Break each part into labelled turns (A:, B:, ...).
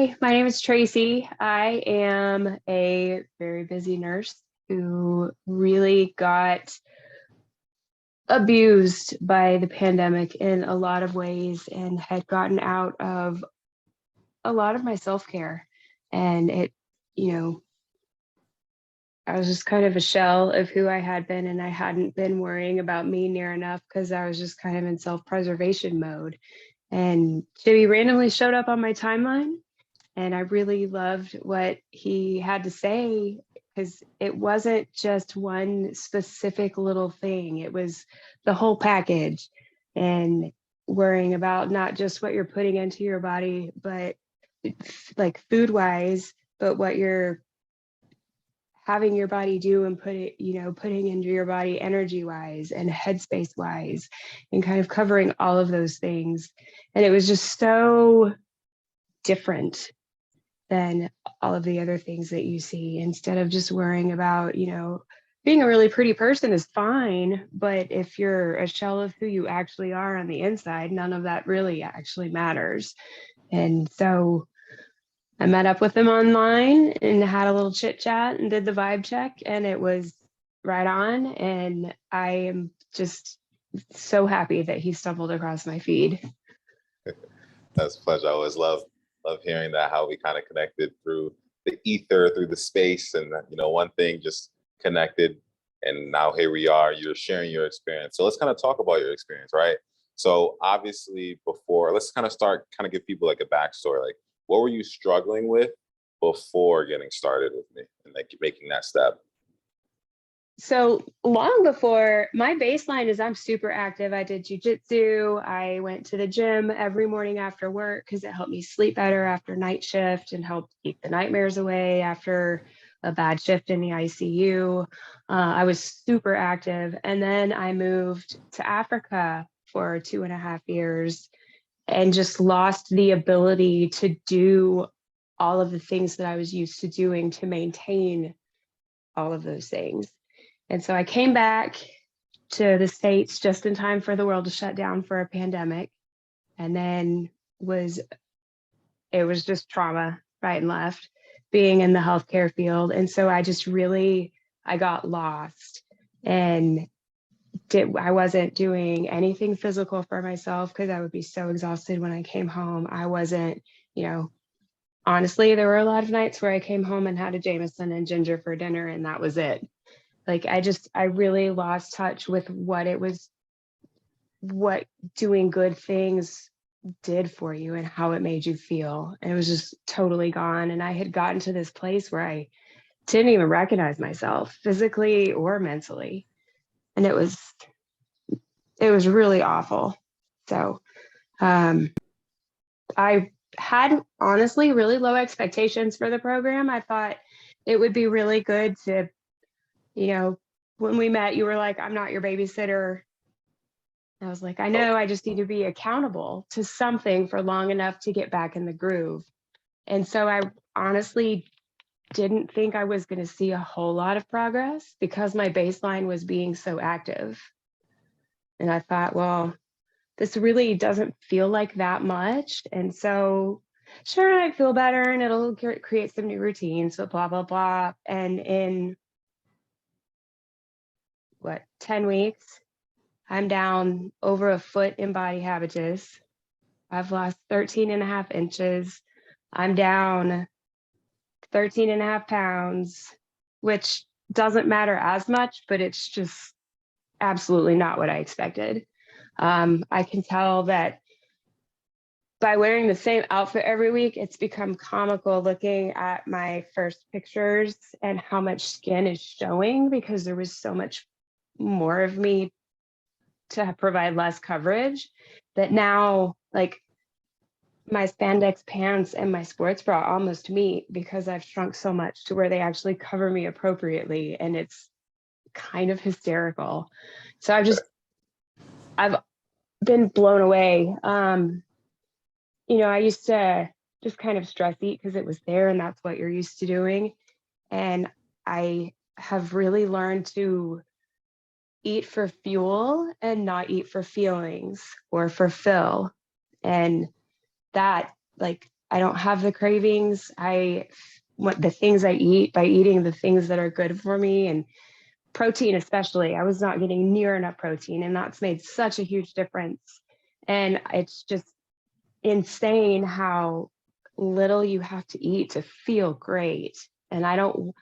A: My name is Tracy. I am a very busy nurse who really got abused by the pandemic in a lot of ways and had gotten out of a lot of my self-care. And you know, I was just kind of a shell of who I had been, and I hadn't been worrying about me near enough because I was just kind of in self-preservation mode. And Chibby randomly showed up on my timeline. And I really loved what he had to say because it wasn't just one specific little thing. It was the whole package, and worrying about not just what you're putting into your body, but like food wise, but what you're having your body do and putting into your body energy wise and headspace wise, and kind of covering all of those things. And it was just so different than all of the other things that you see. Instead of just worrying about, being a really pretty person is fine, but if you're a shell of who you actually are on the inside, none of that really actually matters. And so I met up with him online and had a little chit chat and did the vibe check, and it was right on. And I am just so happy that he stumbled across my feed.
B: That's a pleasure. I always love hearing that, how we kind of connected through the ether, through the space, and one thing just connected, and now here we are. You're sharing your experience. So let's kind of talk about your experience, right? So obviously, let's kind of give people like a backstory. Like, what were you struggling with before getting started with me and like making that step?
A: So long before, my baseline is I'm super active. I did jujitsu. I went to the gym every morning after work because it helped me sleep better after night shift and helped keep the nightmares away after a bad shift in the ICU. I was super active. And then I moved to Africa for 2.5 years and just lost the ability to do all of the things that I was used to doing to maintain all of those things. And so I came back to the States just in time for the world to shut down for a pandemic. And then it was just trauma right and left being in the healthcare field. And so I got lost and I wasn't doing anything physical for myself because I would be so exhausted when I came home. I wasn't, honestly, there were a lot of nights where I came home and had a Jameson and ginger for dinner, and that was it. Like, I really lost touch with what doing good things did for you and how it made you feel. And it was just totally gone. And I had gotten to this place where I didn't even recognize myself physically or mentally. And it was really awful. So I had honestly really low expectations for the program. I thought it would be really good to, when we met, you were like, I'm not your babysitter. I was like, I know, I just need to be accountable to something for long enough to get back in the groove. And so I honestly didn't think I was going to see a whole lot of progress because my baseline was being so active. And I thought, well, this really doesn't feel like that much. And so sure, I feel better and it'll create some new routines, but blah, blah, blah. And in 10 weeks, I'm down over a foot in body habitus. I've lost 13.5 inches. I'm down 13.5 pounds, which doesn't matter as much, but it's just absolutely not what I expected. I can tell that by wearing the same outfit every week, it's become comical looking at my first pictures and how much skin is showing because there was so much more of me to provide less coverage that now, like, my spandex pants and my sports bra almost meet because I've shrunk so much to where they actually cover me appropriately. And it's kind of hysterical. So I've been blown away. I used to just kind of stress eat because it was there and that's what you're used to doing. And I have really learned to eat for fuel and not eat for feelings or for fill. And that, like, I don't have the cravings. I want the things I eat by eating the things that are good for me, and protein especially. I was not getting near enough protein, and that's made such a huge difference. And it's just insane how little you have to eat to feel great. And I don't,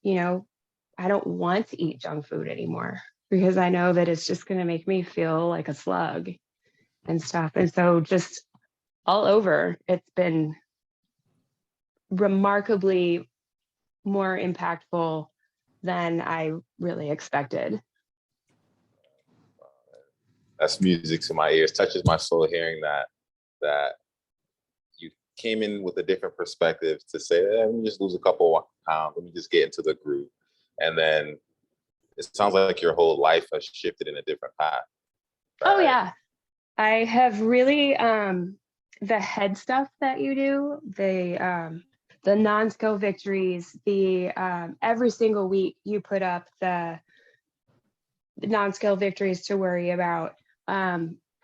A: you know, I don't want to eat junk food anymore because I know that it's just going to make me feel like a slug and stuff. And so just all over, it's been remarkably more impactful than I really expected.
B: That's music to my ears, touches my soul hearing that you came in with a different perspective to say, let me just lose a couple of pounds, let me just get into the groove. And then it sounds like your whole life has shifted in a different path. Right?
A: Oh yeah. I have really the head stuff that you do, the non-skill victories, the every single week you put up the non-skill victories to worry about.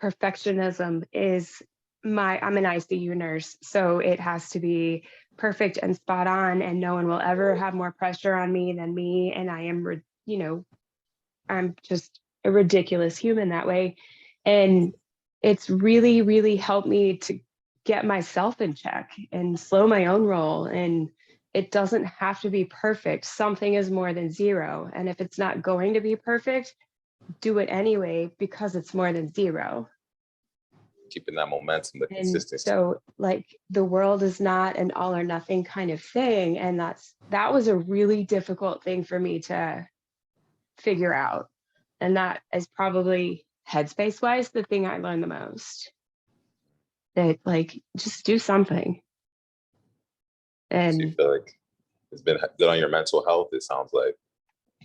A: Perfectionism is I'm an ICU nurse, so it has to be perfect and spot on, and no one will ever have more pressure on me than me. And I am, I'm just a ridiculous human that way. And it's really, really helped me to get myself in check and slow my own roll. And it doesn't have to be perfect. Something is more than zero. And if it's not going to be perfect, do it anyway because it's more than zero.
B: Keeping that momentum, the
A: And
B: consistency.
A: so like the world is not an all or nothing kind of thing. And that was a really difficult thing for me to figure out. And that is probably headspace wise the thing I learned the most. That like just do something.
B: So you
A: And
B: feel like it's been good on your mental health, it sounds like.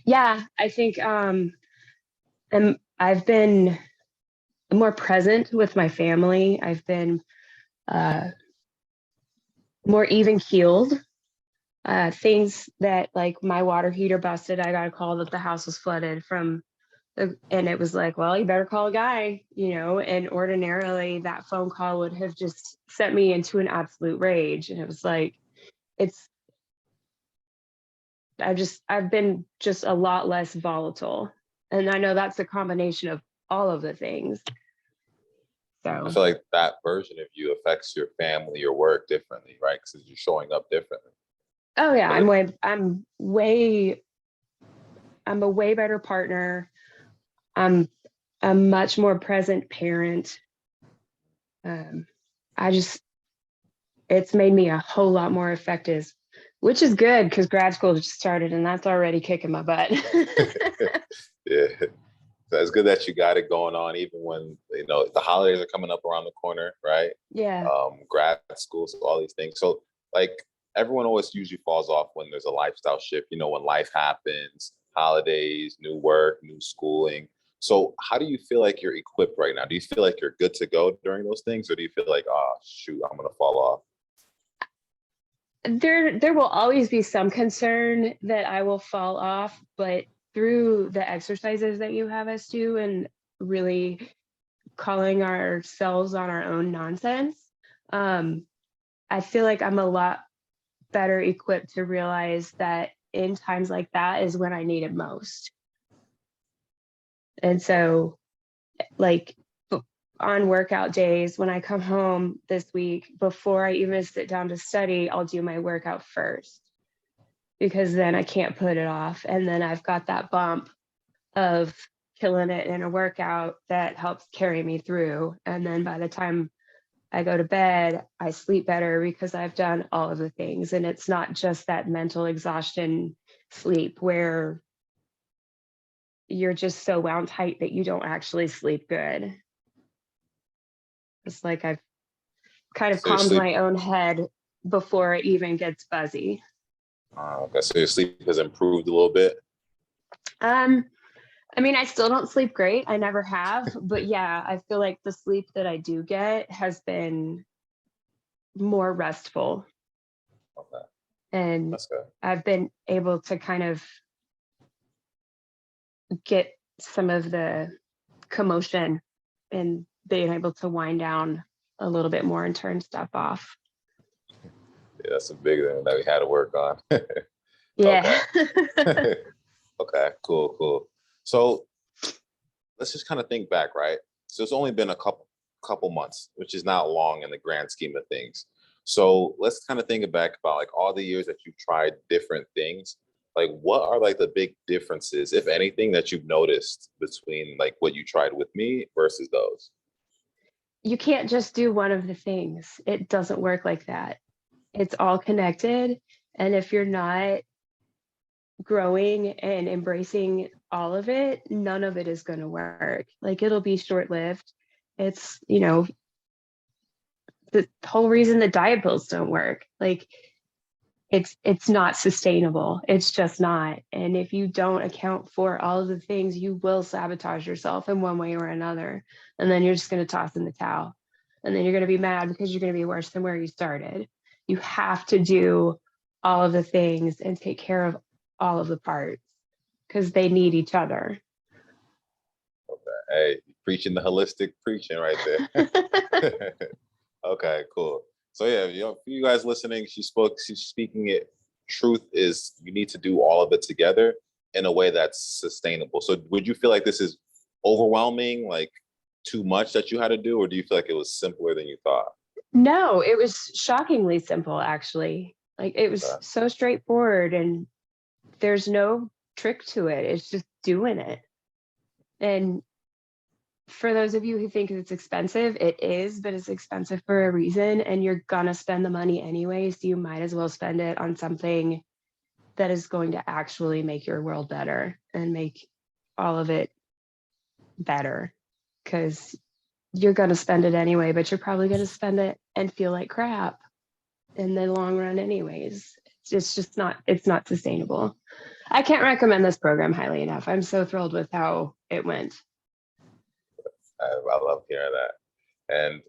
A: yeah, I think and I've been more present with my family. I've been more even keeled. Things that like my water heater busted, I got a call that the house was flooded and it was like, well, you better call a guy, and ordinarily that phone call would have just sent me into an absolute rage. And it was like, I've been just a lot less volatile. And I know that's a combination of all of the things.
B: I
A: So,
B: feel like that version of you affects your family, your work differently, right? Because you're showing up differently.
A: oh yeah,
B: But
A: I'm a way better partner. I'm a much more present parent. Um, it's made me a whole lot more effective, which is good because grad school just started and that's already kicking my butt.
B: yeah, so it's good that you got it going on, even when the holidays are coming up around the corner, right?
A: Yeah.
B: Grad school, so all these things. So like everyone always usually falls off when there's a lifestyle shift. When life happens, holidays, new work, new schooling. So how do you feel like you're equipped right now? Do you feel like you're good to go during those things, or do you feel like, oh shoot, I'm gonna fall off?
A: There will always be some concern that I will fall off, but through the exercises that you have us do and really calling ourselves on our own nonsense, I feel like I'm a lot better equipped to realize that in times like that is when I need it most. And so like on workout days, when I come home this week, before I even sit down to study, I'll do my workout first because then I can't put it off. And then I've got that bump of killing it in a workout that helps carry me through. And then by the time I go to bed, I sleep better because I've done all of the things. And it's not just that mental exhaustion sleep where you're just so wound tight that you don't actually sleep good. It's like I've kind of
B: So your
A: calmed
B: sleep,
A: my own head before it even gets buzzy.
B: okay, so your sleep has improved a little bit.
A: Um, I mean, I still don't sleep great. I never have, but yeah, I feel like the sleep that I do get has been more restful.
B: Okay,
A: And
B: that's good.
A: I've been able to kind of get some of the commotion and being able to wind down a little bit more and turn stuff off.
B: Yeah, that's a big thing that we had to work on. Okay.
A: Yeah.
B: Okay, cool. So let's just kind of think back, right? So it's only been a couple months, which is not long in the grand scheme of things. So let's kind of think back about like all the years that you've tried different things. Like what are like the big differences, if anything, that you've noticed between like what you tried with me versus those?
A: You can't just do one of the things. It doesn't work like that. It's all connected. And if you're not growing and embracing all of it, none of it is going to work. Like it'll be short lived. It's, the whole reason the diet pills don't work. Like it's not sustainable. It's just not. And if you don't account for all of the things, you will sabotage yourself in one way or another. And then you're just going to toss in the towel. And then you're going to be mad because you're going to be worse than where you started. You have to do all of the things and take care of all of the parts because they need each other.
B: Hey, preaching the holistic preaching right there. Okay, cool. So yeah, for you guys listening, she's speaking it. Truth is you need to do all of it together in a way that's sustainable. So would you feel like this is overwhelming, like too much that you had to do, or do you feel like it was simpler than you thought?
A: No, it was shockingly simple, actually. Like it was
B: Okay.
A: so straightforward and there's no trick to it. It's just doing it. And for those of you who think it's expensive, it is, but it's expensive for a reason. And you're going to spend the money anyway. So you might as well spend it on something that is going to actually make your world better and make all of it better. Because you're going to spend it anyway, but you're probably going to spend it and feel like crap in the long run anyways. It's just not, it's not sustainable. I can't recommend this program highly enough. I'm so thrilled with how it went.
B: I love hearing that. And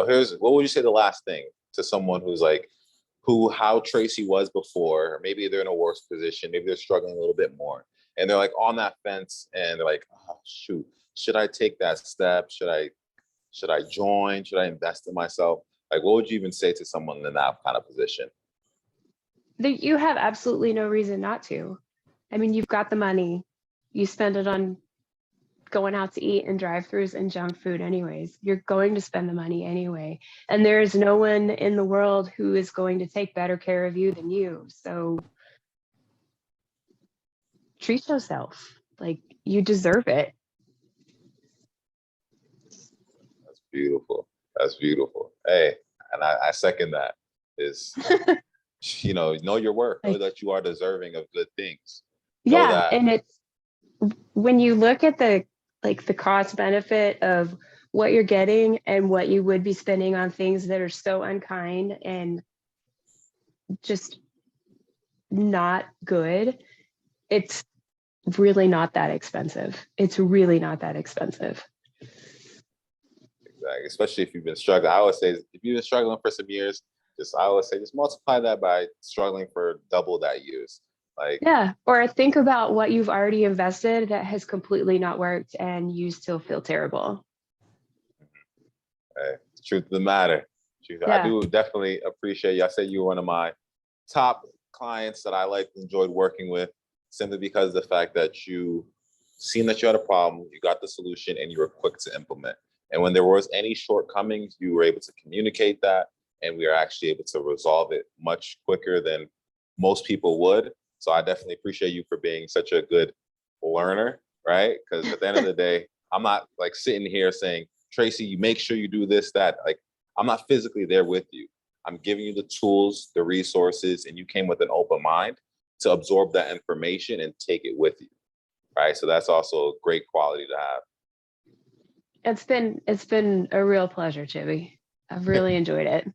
B: here's what would you say the last thing to someone who's like how Tracy was before, or maybe they're in a worse position, maybe they're struggling a little bit more, and they're like on that fence, and they're like, oh shoot, should I take that step? Should I join? Should I invest in myself? Like, what would you even say to someone in that kind of position?
A: That you have absolutely no reason not to. I mean, you've got the money, you spend it on going out to eat and drive-throughs and junk food anyways. You're going to spend the money anyway. And there is no one in the world who is going to take better care of you than you. So treat yourself like you deserve it.
B: That's beautiful. That's beautiful. Hey, and I second that. Is know your worth. Know
A: Like,
B: that you are deserving of good things. Know
A: yeah.
B: that.
A: And it's when you look at the cost benefit of what you're getting and what you would be spending on things that are so unkind and just not good, it's really not that expensive. It's really not that expensive.
B: Exactly. Especially if you've been struggling. I always say if you've been struggling for some years, I always say just multiply that by struggling for double that years. Like,
A: Yeah. Or think about what you've already invested that has completely not worked and you still feel terrible.
B: hey, truth of the matter. I
A: Yeah.
B: do definitely appreciate you. I said you were one of my top clients that I enjoyed working with simply because of the fact that you seen that you had a problem, you got the solution, and you were quick to implement. And when there was any shortcomings, you were able to communicate that, and we are actually able to resolve it much quicker than most people would. So I definitely appreciate you for being such a good learner, right? Because at the end of the day, I'm not like sitting here saying, Tracy, you make sure you do this, that. Like, I'm not physically there with you. I'm giving you the tools, the resources, and you came with an open mind to absorb that information and take it with you, right? So that's also a great quality to have.
A: It's been a real pleasure, Chibby. I've really enjoyed it.